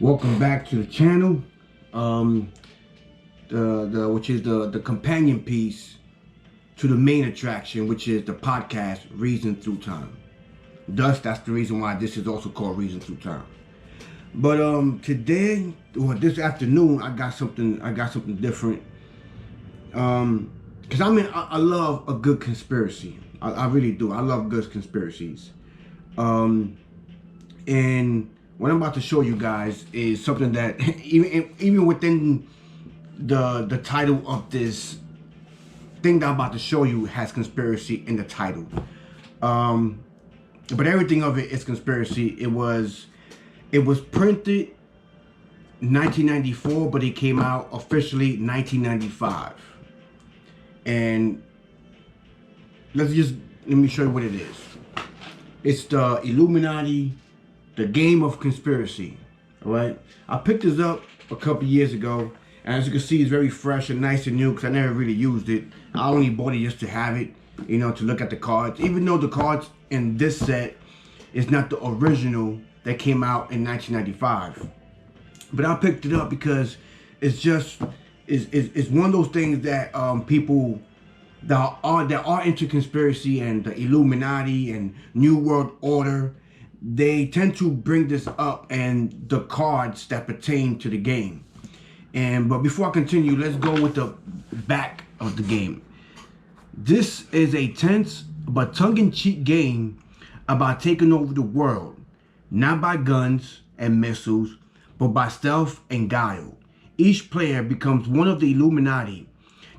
Welcome back to the channel. Which is the companion piece to the main attraction, which is the podcast Reason Through Time. Thus, that's the reason why this is also called Reason Through Time. But today, or this afternoon, I got something different. Cause I love a good conspiracy. I really do. I love good conspiracies. And what I'm about to show you guys is something that even within the title of this thing that I'm about to show you has conspiracy in the title. But everything of it is conspiracy. It was printed 1994, but it came out officially 1995. And let me show you what it is. It's the Illuminati, the game of conspiracy. All right, I picked this up a couple years ago, and as you can see, it's very fresh and nice and new because I never really used it. I only bought it just to have it, you know, to look at the cards. Even though the cards in this set is not the original that came out in 1995, but I picked it up because it's just it's one of those things that people that are into conspiracy and the Illuminati and New World Order, they tend to bring this up and the cards that pertain to the game. But before I continue, let's go with the back of the game. This is a tense but tongue-in-cheek game about taking over the world, not by guns and missiles, but by stealth and guile. Each player becomes one of the Illuminati,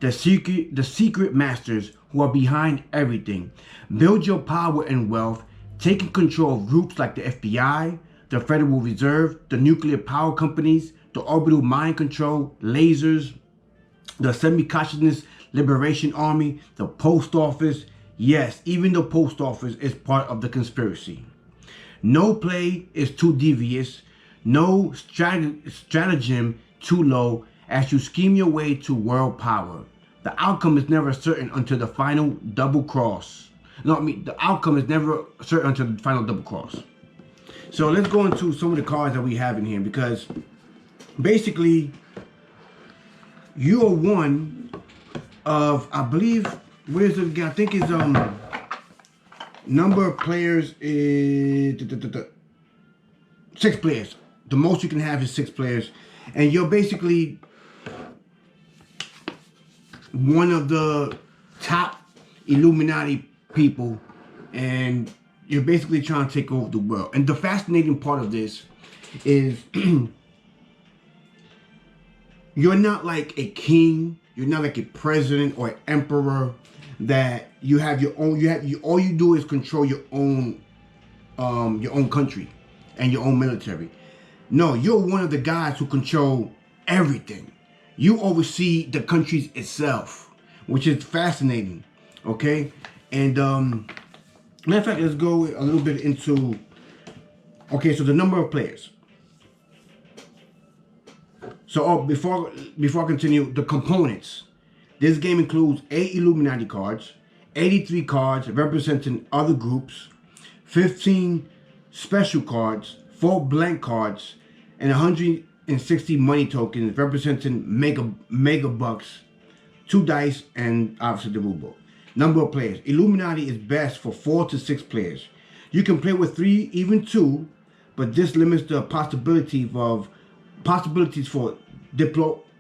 the secret masters who are behind everything. Build your power and wealth, taking control of groups like the FBI, the Federal Reserve, the nuclear power companies, the orbital mind control, lasers, the semi-consciousness liberation army, the post office. Yes, even the post office is part of the conspiracy. No play is too devious, no stratagem too low as you scheme your way to world power. The outcome is never certain until the final double cross. The outcome is never certain until the final double cross. So let's go into some of the cards that we have in here, because basically you are one of, I believe, where is it again? I think it's number of players is 6 players. The most you can have is 6 players, and you're basically one of the top Illuminati people, and you're basically trying to take over the world. And the fascinating part of this is you're not like a king, you're not like a president or an emperor that you have your own, all you do is control your own country and your own military. No, you're one of the guys who control everything. You oversee the countries itself, which is fascinating. Okay, and matter of fact, let's go a little bit into, okay, so the number of players. So before I continue, the components. This game includes 8 Illuminati cards, 83 cards representing other groups, 15 special cards, 4 blank cards, and 160 money tokens representing mega bucks, 2 dice, and obviously the rule book. Number of players. Illuminati is best for 4 to 6 players. You can play with 3, even 2, but this limits the possibilities for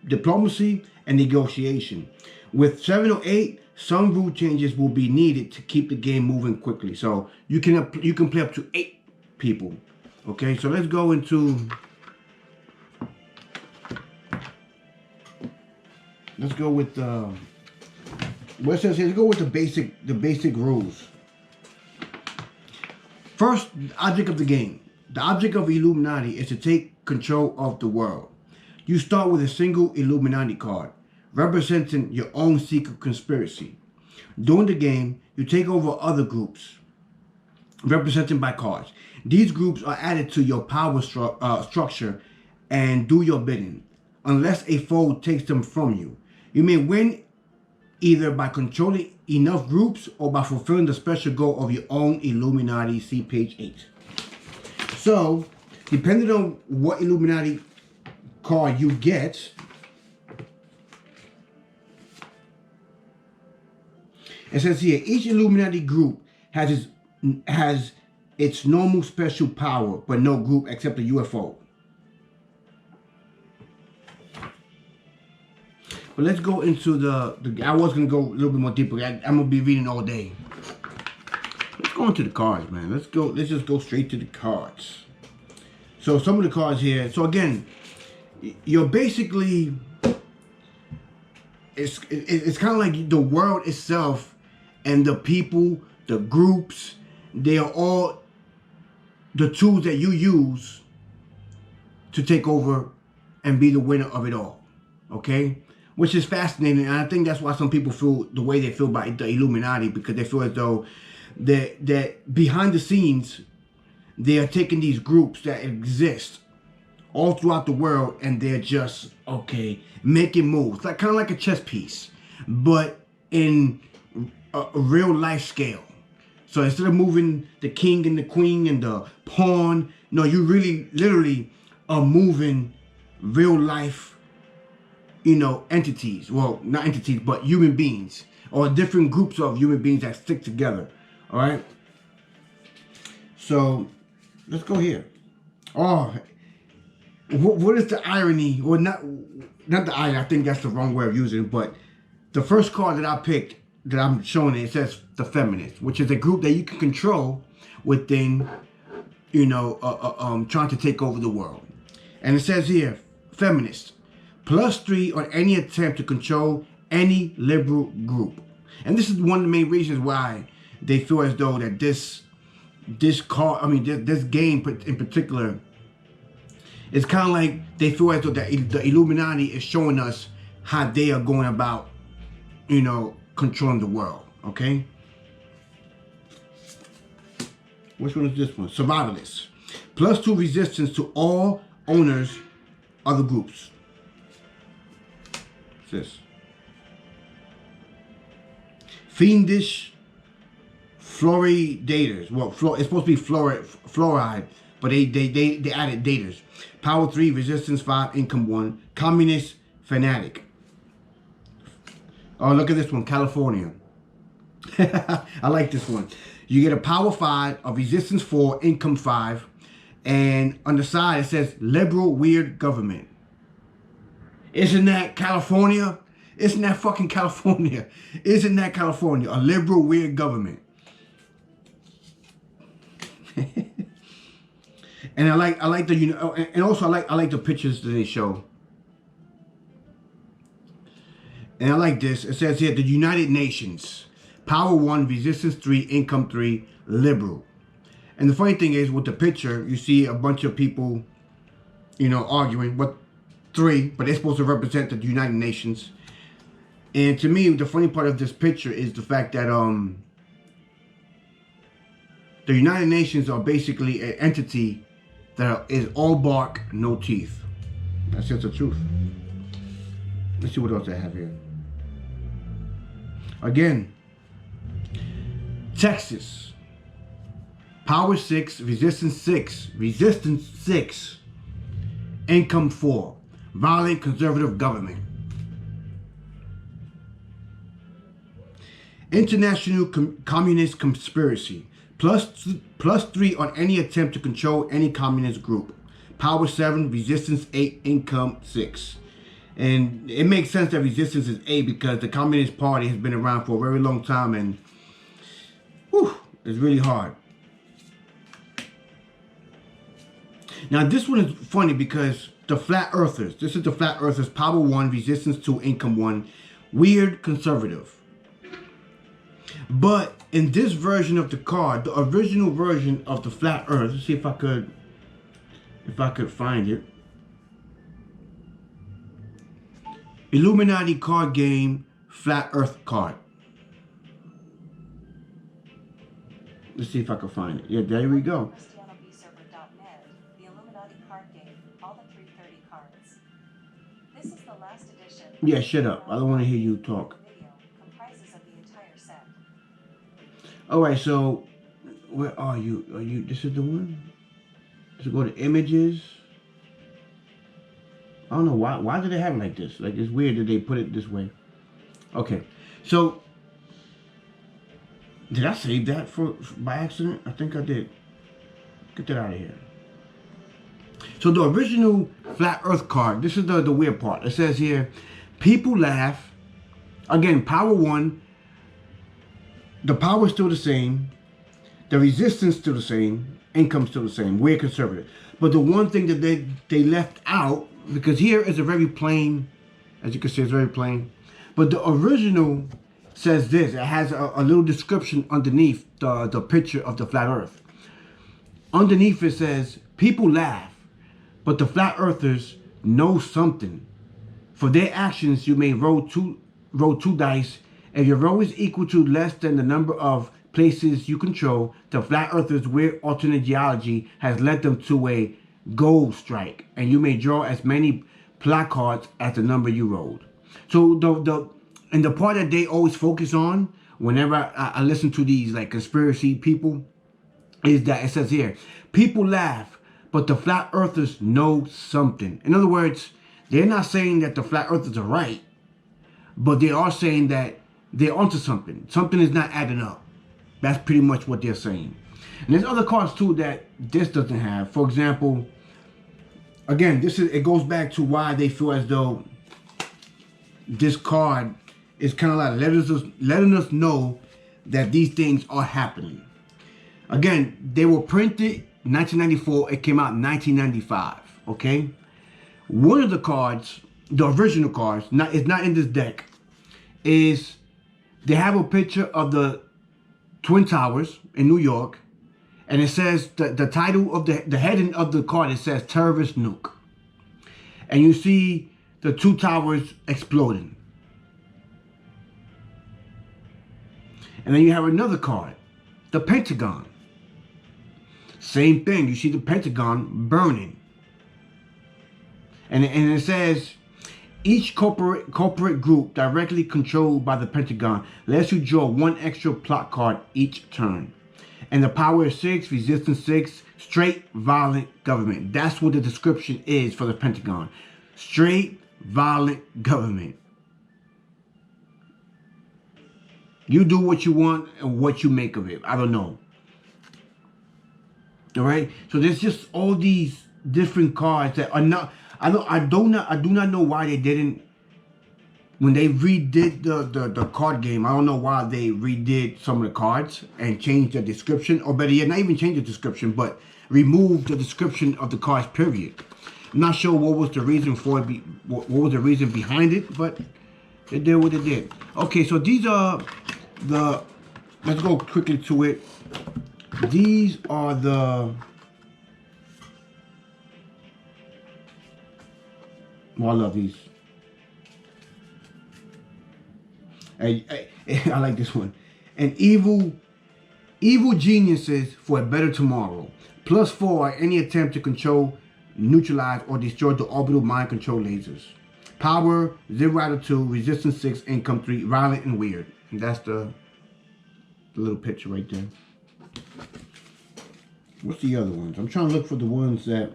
diplomacy and negotiation. With 7 or 8, some rule changes will be needed to keep the game moving quickly. So you can play up to 8 people. Okay, so let's go into. Let's go with what it says here. Let's go with the basic rules. First, the object of the game. The object of Illuminati is to take control of the world. You start with a single Illuminati card, representing your own secret conspiracy. During the game, you take over other groups, represented by cards. These groups are added to your power structure and do your bidding, unless a foe takes them from you. You may win either by controlling enough groups or by fulfilling the special goal of your own Illuminati. See page 8. So depending on what Illuminati card you get, it says here, each Illuminati group has its normal special power, but no group except the UFO. But let's go into the I was going to go a little bit more deeper. I'm going to be reading all day. Let's go into the cards, man. Let's just go straight to the cards. So some of the cards here. So again, you're basically, it's kind of like the world itself and the people, the groups, they are all the tools that you use to take over and be the winner of it all. Okay? Which is fascinating, and I think that's why some people feel the way they feel about the Illuminati, because they feel as though that behind the scenes, they are taking these groups that exist all throughout the world, and they're just, okay, making moves. Like kind of like a chess piece, but in a real life scale. So instead of moving the king and the queen and the pawn, no, you really, literally are moving real life, you know, entities. Well, not entities, but human beings, or different groups of human beings that stick together. All right. So let's go here. Oh, what is the irony? Or not the irony. I think that's the wrong way of using it. But the first card that I picked, that I'm showing it says the Feminists, which is a group that you can control within, you know, trying to take over the world. And it says here, Feminists, +3 on any attempt to control any liberal group. And this is one of the main reasons why they feel as though that this card, I mean, this game in particular, it's kind of like they feel as though that the Illuminati is showing us how they are going about, you know, controlling the world. Okay. Which one is this one? Survivalists. +2 resistance to all owners of the groups. What's this? Fiendish fluoridators. Well, it's supposed to be fluoride, but they added daters. Power 3, resistance 5, income 1. Communist fanatic. Oh, look at this one, California. I like this one. You get a power 5, a resistance 4, income 5, and on the side it says liberal weird government. Isn't that California? Isn't that fucking California? Isn't that California? A liberal weird government. And I like the, you know, and also I like the pictures that they show. And I like this. It says here, the United Nations. Power 1, resistance 3, income 3, liberal. And the funny thing is, with the picture, you see a bunch of people, you know, arguing. But 3, but they're supposed to represent the United Nations. And to me, the funny part of this picture is the fact that the United Nations are basically an entity that is all bark, no teeth. That's just the truth. Let's see what else I have here. Again, Texas. Power 6, resistance 6, income 4. Violent conservative government. International communist conspiracy. +3 on any attempt to control any communist group. Power 7, resistance 8, income 6. And it makes sense that resistance is 8 because the Communist Party has been around for a very long time, and whew, it's really hard. Now this one is funny because the Flat Earthers, this is the Flat Earthers, power 1, resistance 2, income 1, weird conservative. But in this version of the card, the original version of the Flat Earth, let's see if I could find it. Illuminati card game, Flat Earth card. Let's see if I can find it. Yeah, there we go. The Illuminati card game, all the 330 cards. This is the last edition. Yeah, shut up. I don't want to hear you talk. Comprises of the entire set. All right, so where are you? This is the one? Let's go to images. I don't know why did they have it like this? Like, it's weird that they put it this way. Okay, so did I save that for by accident? I think I did. Get that out of here. So the original flat earth card, this is the weird part. It says here, people laugh. Again, power 1. The power is still the same. The resistance still the same. Income still the same. We're conservative. But the one thing that they left out, because here is a very plain, as you can see, it's very plain. But the original says this. It has a little description underneath the picture of the flat earth. Underneath it says, people laugh, but the flat earthers know something. For their actions, you may roll two dice. If your roll is equal to less than the number of places you control, the flat earthers' weird alternate geology has led them to a gold strike, and you may draw as many placards as the number you rolled. So the part that they always focus on whenever I listen to these like conspiracy people is that it says here, people laugh, but the flat earthers know something. In other words, they're not saying that the flat earthers are right, but they are saying that they're onto something. Something is not adding up. That's pretty much what they're saying. And there's other cards too that this doesn't have. For example, again, it goes back to why they feel as though this card is kind of like letting us know that these things are happening. Again, they were printed 1994. It came out in 1995. Okay, one of the cards, the original cards, it's not in this deck, is they have a picture of the Twin Towers in New York, and it says the title of the heading of the card, it says terrorist nuke, and you see the two towers exploding. And then you have another card, the Pentagon. Same thing, you see the Pentagon burning. And it says, each corporate group directly controlled by the Pentagon lets you draw one extra plot card each turn. And the power is 6, resistance 6, straight violent government. That's what the description is for the Pentagon. Straight violent government. You do what you want and what you make of it. I don't know. All right. So there's just all these different cards that are not. I do not know why they didn't. When they redid the card game, I don't know why they redid some of the cards and changed the description, or better yet, not even change the description, but remove the description of the cards. Period. I'm not sure what was the reason for it. What was the reason behind it, but they did what they did. Okay, so these are the. Let's go quickly to it. These are the. Well, I love these. I like this one. And evil geniuses for a better tomorrow. +4 any attempt to control, neutralize, or destroy the orbital mind control lasers. Power 0 out of 2, resistance 6, income 3, violent and weird. And that's the little picture right there. What's the other ones? I'm trying to look for the ones that.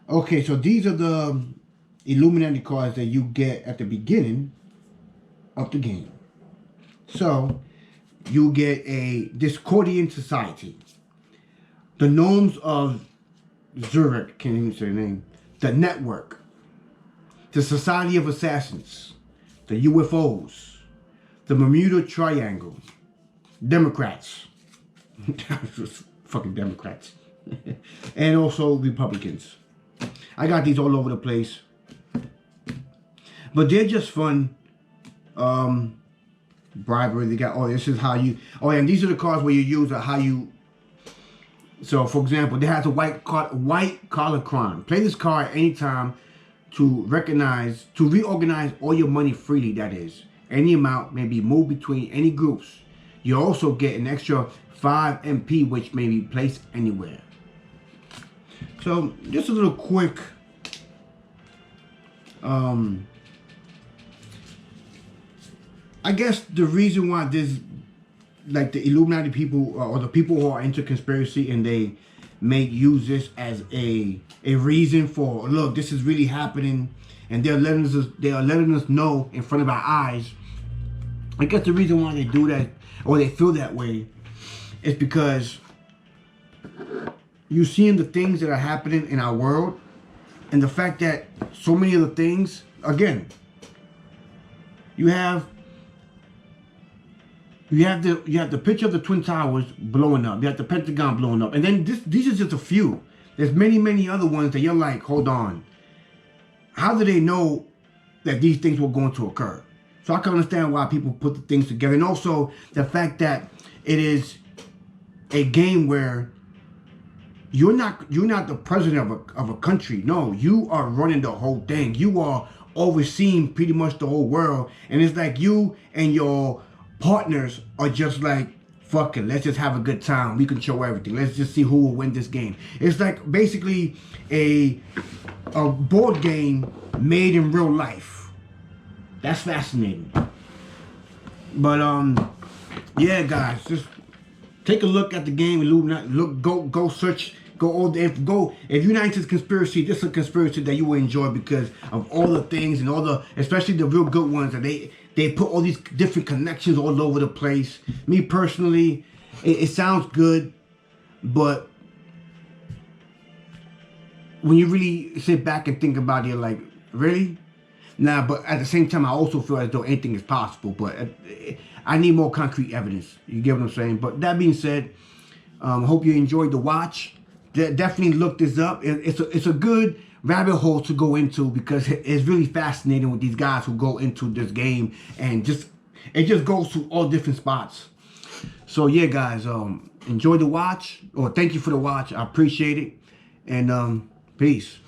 Okay, so these are the Illuminati cards that you get at the beginning of the game. So you get a Discordian society, the gnomes of Zurich, can't even say the name, the network, the Society of Assassins, the UFOs, the Bermuda Triangle, Democrats, fucking Democrats, and also Republicans. I got these all over the place, but they're just fun. Bribery. They got, oh, this is how you. Oh, yeah, and these are the cards where you use how you. So, for example, they has a white collar crime. Play this card anytime to reorganize all your money freely. That is, any amount may be moved between any groups. You also get an extra 5 MP, which may be placed anywhere. So, just a little quick. I guess the reason why this, like the Illuminati people or the people who are into conspiracy and they may use this as a reason for, look, this is really happening, and they are letting us know in front of our eyes. I guess the reason why they do that, or they feel that way, is because you're seeing the things that are happening in our world, and the fact that so many of the things, again, you have the picture of the Twin Towers blowing up. You have the Pentagon blowing up. And then these are just a few. There's many, many other ones that you're like, hold on. How do they know that these things were going to occur? So I can understand why people put the things together. And also the fact that it is a game where you're not the president of a country. No, you are running the whole thing. You are overseeing pretty much the whole world. And it's like you and your partners are just like, fuck it, let's just have a good time. We control everything. Let's just see who will win this game. It's like basically a board game made in real life. That's fascinating. But yeah, guys, just take a look at the game Illuminati. Look, go search, go all the info. If you're not into the conspiracy, this is a conspiracy that you will enjoy because of all the things and all the, especially the real good ones that they put all these different connections all over the place. Me personally, it sounds good, but when you really sit back and think about it, you're like, really? Nah, but at the same time, I also feel as though anything is possible, but I need more concrete evidence. You get what I'm saying? But that being said, hope you enjoyed the watch. Definitely look this up. It's a good rabbit hole to go into because it's really fascinating with these guys who go into this game and it just goes to all different spots. So yeah, guys, enjoy the watch, or thank you for the watch. I appreciate it, and peace.